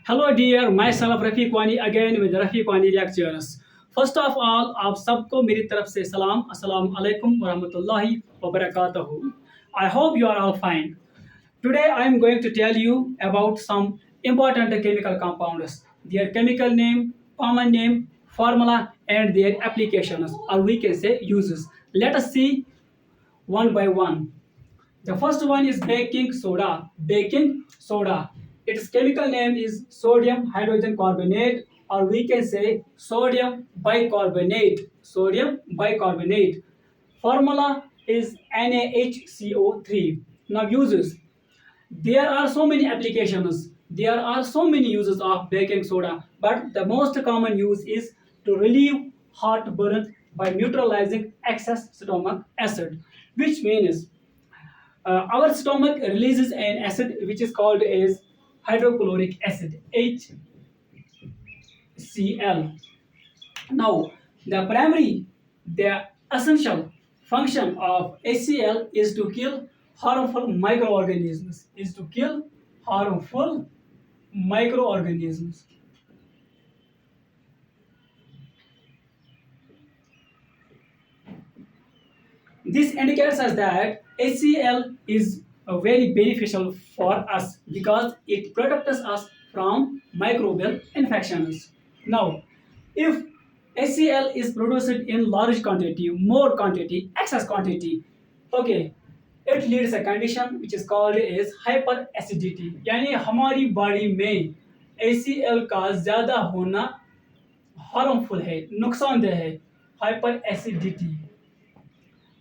Hello dear, myself Rafiq Wani again with Rafiq Wani lectures. First of all, आप सबको मेरी तरफ से सलाम, अस्सलाम alaikum wa rahmatullahi wa barakatuhu. I hope you are all fine. Today I am going to tell you about some important chemical compounds, their chemical name, common name, formula and their applications, or we can say uses. Let us see one by one. The first one is baking soda. Baking soda. Its chemical name is sodium hydrogen carbonate, or we can say sodium bicarbonate. Sodium bicarbonate. Formula is NaHCO3. Now uses. There are so many applications. There are so many uses of baking soda, but the most common use is to relieve heartburn by neutralizing excess stomach acid, which means our stomach releases an acid which is called as hydrochloric acid, HCl. Now the essential function of HCl is to kill harmful microorganisms, microorganisms. This indicates us that HCl is very beneficial for us because it protects us from microbial infections. Now, if HCl is produced in large quantity, more quantity, excess quantity, okay, it leads a condition which is called as hyperacidity. यानी हमारी body में HCl का ज़्यादा होना harmful है, नुकसानदेह है, hyper acidity.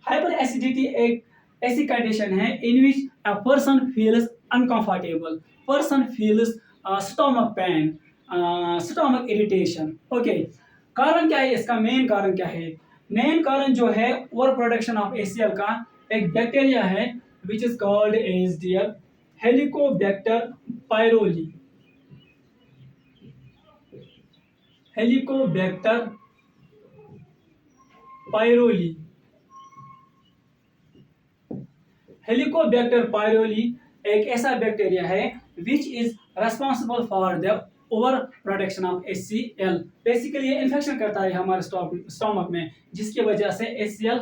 Hyper acidity एक ऐसी कंडीशन है in which a person feels uncomfortable, person feels stomach pain, stomach irritation. Okay, कारण क्या है इसका? मेन कारण क्या है? मेन कारण जो है ओवर प्रोडक्शन ऑफ एसीएल का एक बैक्टीरिया है which is called as dear Helicobacter pylori. Helicobacter pylori. Helicobacter pylori एक ऐसा बैक्टीरिया है which is responsible for the over production of HCl. Basically ये इन्फेक्शन करता है हमारे स्टमक में जिसकी वजह से HCl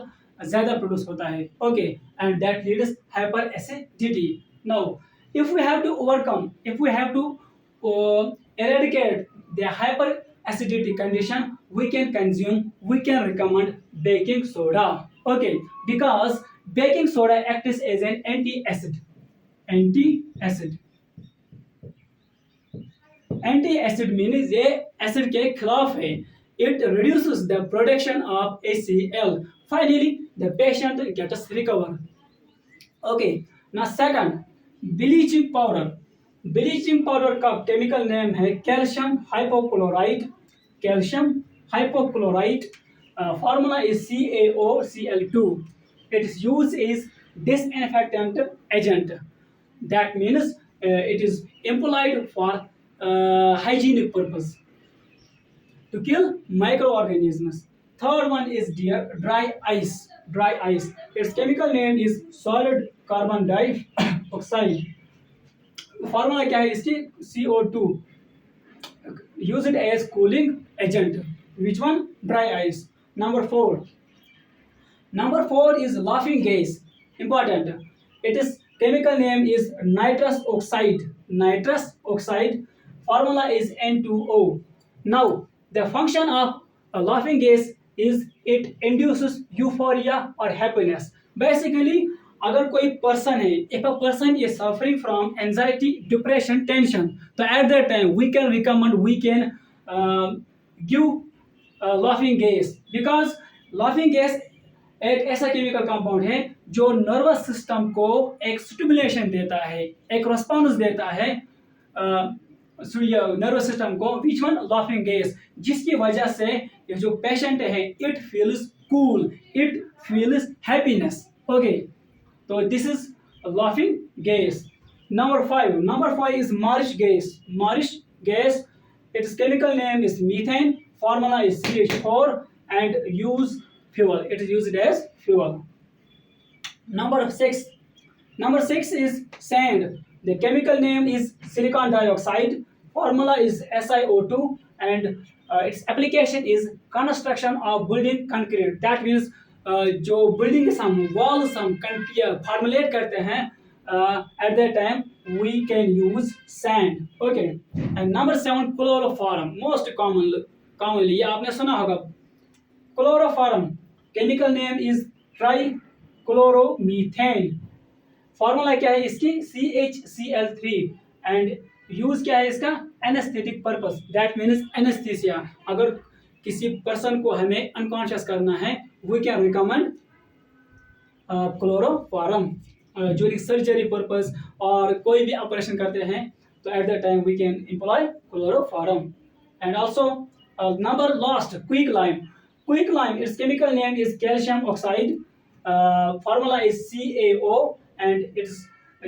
ज्यादा प्रोड्यूस होता है. Okay, and that leads hyper acidity. Now if we have to eradicate the hyper acidity condition, we can recommend baking soda. Okay, because baking soda acts as an anti-acid. Anti-acid means ये acid के खिलाफ है. It reduces the production of HCl. Finally, the patient gets recover. Okay, now second, bleaching powder. Bleaching powder का chemical name है calcium hypochloride. Formula is CaOCl2. Its use is disinfectant agent. That means it is employed for hygienic purpose to kill microorganisms. Third one is dry ice. Its chemical name is solid carbon dioxide. Formula क्या है इसकी? CO2. Use it as cooling agent. Which one? Dry ice. Number four is laughing gas. Important. Its chemical name is nitrous oxide. Formula is N2O. Now the function of a laughing gas is it induces euphoria or happiness. Basically अगर कोई person है, if a person is suffering from anxiety, depression, tension, तो at that time we can give laughing gas, because laughing gas एक ऐसा chemical compound है जो nervous system को एक स्टिमुलेशन देता है, एक रिस्पॉन्स देता है नर्वस सिस्टम को. Which one? Laughing gas. जिसकी वजह से ये जो पेशेंट है it feels cool, it feels happiness. Okay, so this is laughing gas. Number five is Marsh gas. Its chemical name is methane. Formula is CH4 and fuel. It is used as fuel. Number six is sand. The chemical name is silicon dioxide. formula is SiO2, and its application is construction of building concrete. That means जो building हम walls हम formulate करते हैं, at that time we can use sand. Okay. And number 7, chloroform, most commonly ये आपने सुना होगा. Chloroform chemical name is trichloromethane. Formula क्या है इसकी, CHCl3, एंड यूज क्या है इसका, anaesthetic purpose, that means anaesthesia. अगर किसी पर्सन को हमें अनकॉन्शियस करना है, we can recommend chloroform during surgery purpose, और कोई भी ऑपरेशन करते हैं तो at the time we can employ chloroform. And also number last, quick lime. Quick lime, it's chemical name is calcium oxide, formula is CaO, and it's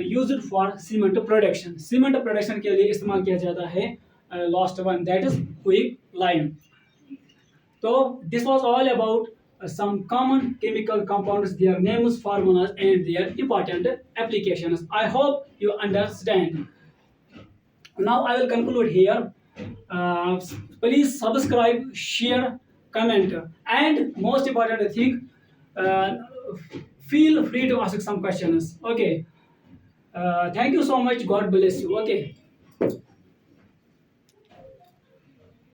used for cement production. Cement production के लिए इस्तेमाल किया जाता है. Last one, that is quick lime. So this was all about some common chemical compounds, their names, formulas, and their important applications. I hope you understand. Now I will conclude here. Please subscribe, share, comment, and most important thing, feel free to ask some questions. Okay. Thank you so much. God bless you. Okay.